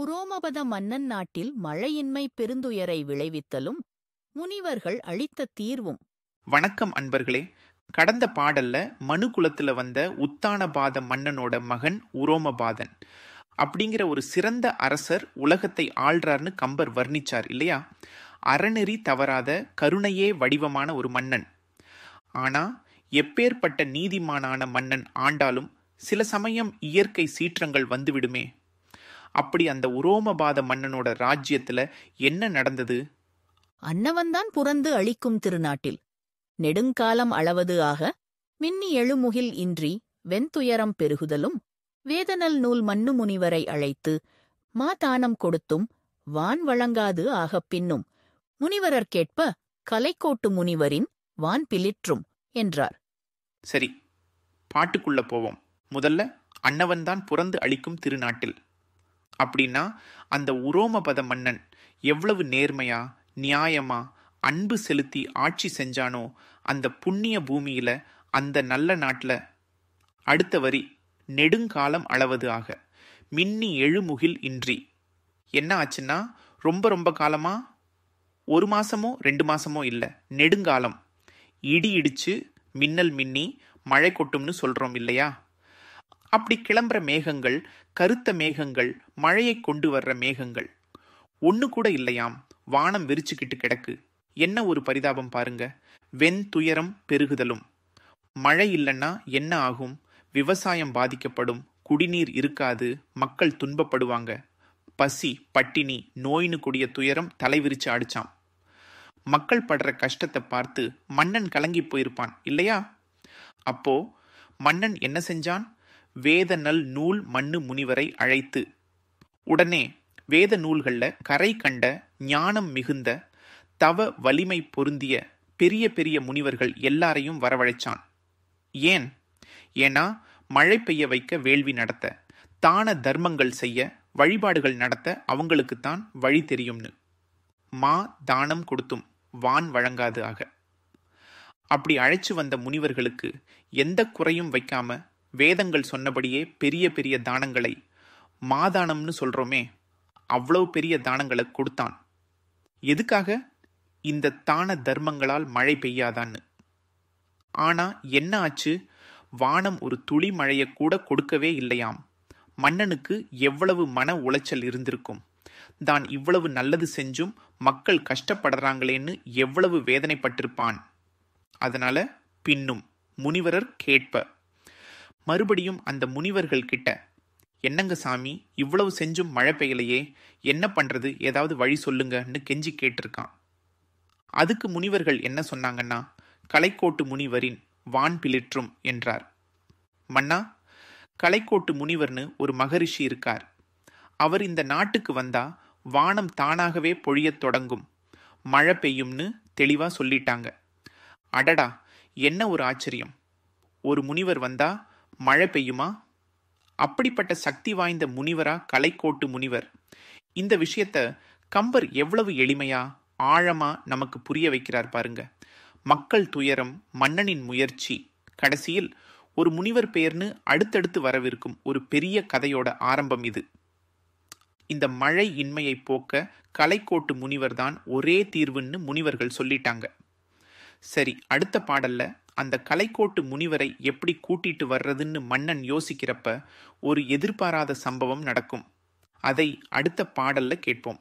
உரோமபத மன்னன் நாட்டில் மழையின்மை பெருந்துயரை விளைவித்தலும் முனிவர்கள் அளித்த தீர்வும். வணக்கம் அன்பர்களே. கடந்த பாடல்ல மனு குலத்துல வந்த உத்தானபாத மன்னனோட மகன் உரோமபாதன் அப்படிங்கிற ஒரு சிறந்த அரசர் உலகத்தை ஆள்றார்னு கம்பர் வர்ணிச்சார் இல்லையா? அறநெறி தவறாத கருணையே வடிவமான ஒரு மன்னன். ஆனா எப்பேற்பட்ட நீதிமானான மன்னன் ஆண்டாலும் சில சமயம் இயற்கை சீற்றங்கள் வந்துவிடுமே. அப்படி அந்த உரோமபாத மன்னனோட ராஜ்யத்துல என்ன நடந்தது? அன்னவன்தான் புறந்து அளிக்கும் திருநாட்டில் நெடுங்காலம் அளவது ஆக மின்னி எழுமுகில் இன்றி வெண்துயரம் பெருகுதலும் வேதனல் நூல் மன்னு முனிவரை அழைத்து மாதானம் கொடுத்தும் வான் வழங்காது ஆகப் பின்னும் முனிவரர் கேட்ப கலைக்கோட்டு முனிவரின் வான் பிலிற்றும் என்றார். சரி, பாட்டுக்குள்ள போவோம். முதல்ல அன்னவன்தான் புறந்து அளிக்கும் திருநாட்டில் அப்படின்னா அந்த உரோமபத மன்னன் எவ்வளவு நேர்மையா நியாயமா அன்பு செலுத்தி ஆட்சி செஞ்சானோ அந்த புண்ணிய பூமியில அந்த நல்ல நாட்டுல. அடுத்த வரி நெடுங்காலம் அளவது ஆக மின்னி எழுமுகில் இன்றி. என்ன ஆச்சுன்னா ரொம்ப ரொம்ப காலமா, 1 மாசமோ 2 மாசமோ இல்லை, நெடுங்காலம். இடி இடிச்சு மின்னல் மின்னி மழை கொட்டும்னு சொல்றோம் இல்லையா? அப்படி கிளம்புற மேகங்கள் கருத்த மேகங்கள், மழையை கொண்டு வர்ற மேகங்கள் ஒன்று கூட இல்லையாம். வானம் விரிச்சுக்கிட்டு கிடக்கு. என்ன ஒரு பரிதாபம் பாருங்க. வெண் துயரம் பெருகுதலும். மழை இல்லைன்னா என்ன ஆகும்? விவசாயம் பாதிக்கப்படும், குடிநீர் இருக்காது, மக்கள் துன்பப்படுவாங்க. பசி பட்டினி நோயின்னு கூடிய துயரம் தலைவிரிச்சு அடிச்சாம். மக்கள் படுற கஷ்டத்தை பார்த்து மன்னன் கலங்கி போயிருப்பான் இல்லையா? அப்போ மன்னன் என்ன செஞ்சான்? வேதநல் நூல் மன்னு முனிவரை அழைத்து உடனே வேத நூல்கள்ல கரை கண்ட ஞானம் மிகுந்த தவ வலிமை பொருந்திய பெரிய பெரிய முனிவர்கள் எல்லாரையும் வரவழைச்சான். ஏன்னா மழை பெய்ய வைக்க வேள்வி நடத்த, தான தர்மங்கள் செய்ய, வழிபாடுகள் நடத்த அவங்களுக்குத்தான் வழி தெரியும்னு. மா தானம் கொடுத்தும் வான் வழங்காது ஆக. அப்படி அழைச்சு வந்த முனிவர்களுக்கு எந்த குறையும் வைக்காம வேதங்கள் சொன்னபடியே பெரிய பெரிய தானங்களை, மாதானம்னு சொல்றோமே, அவ்வளவு பெரிய தானங்களை கொடுத்தான். எதுக்காக? இந்த தான தர்மங்களால் மழை பெய்யாதான்னு. ஆனா என்ன ஆச்சு? வானம் ஒரு துளி மழையை கூட கொடுக்கவே இல்லையாம். மன்னனுக்கு எவ்வளவு மன உளைச்சல் இருந்திருக்கும். தான் இவ்வளவு நல்லது செஞ்சும் மக்கள் கஷ்டப்படுறாங்களேன்னு எவ்வளவு வேதனைப்பட்டிருப்பான். அதனால பின்னும் முனிவரர் கேட்ப மறுபடியும் அந்த முனிவர்கள் கிட்ட, என்னங்க சாமி, இவ்வளவு செஞ்சும் மழை பெய்யலையே, என்ன பண்றது, ஏதாவது வழி சொல்லுங்கன்னு கெஞ்சி கேட்டிருக்கான். அதுக்கு முனிவர்கள் என்ன சொன்னாங்கன்னா, கலைக்கோட்டு முனிவரின் வான் பிலிற்றும் என்றார். மன்னா, கலைக்கோட்டு முனிவர்னு ஒரு மகரிஷி இருக்கார். அவர் இந்த நாட்டுக்கு வந்தா வானம் தானாகவே பொழியத் தொடங்கும், மழை பெய்யும்னு தெளிவா சொல்லிட்டாங்க. அடடா, என்ன ஒரு ஆச்சரியம்! ஒரு முனிவர் வந்தா மழை பெய்யுமா? அப்படிப்பட்ட சக்தி வாய்ந்த முனிவரா கலைக்கோட்டு முனிவர்? இந்த விஷயத்த கம்பர் எவ்வளவு எளிமையா ஆழமா நமக்கு புரிய வைக்கிறார் பாருங்க. மக்கள் துயரம், மன்னனின் முயற்சி, கடைசியில் ஒரு முனிவர் பெயர்னு அடுத்தடுத்து வரவிருக்கும் ஒரு பெரிய கதையோட ஆரம்பம் இது. இந்த மழை இன்மையை போக்க கலைக்கோட்டு முனிவர் தான் ஒரே தீர்வுன்னு முனிவர்கள் சொல்லிட்டாங்க. சரி, அடுத்த பாடல்ல அந்த கலைக்கோட்டு முனிவரை எப்படி கூட்டிட்டு வர்றதுன்னு மன்னன் யோசிக்கிறப்ப ஒரு எதிர்பாராத சம்பவம் நடக்கும். அதை அடுத்த பாடல்ல கேட்போம்.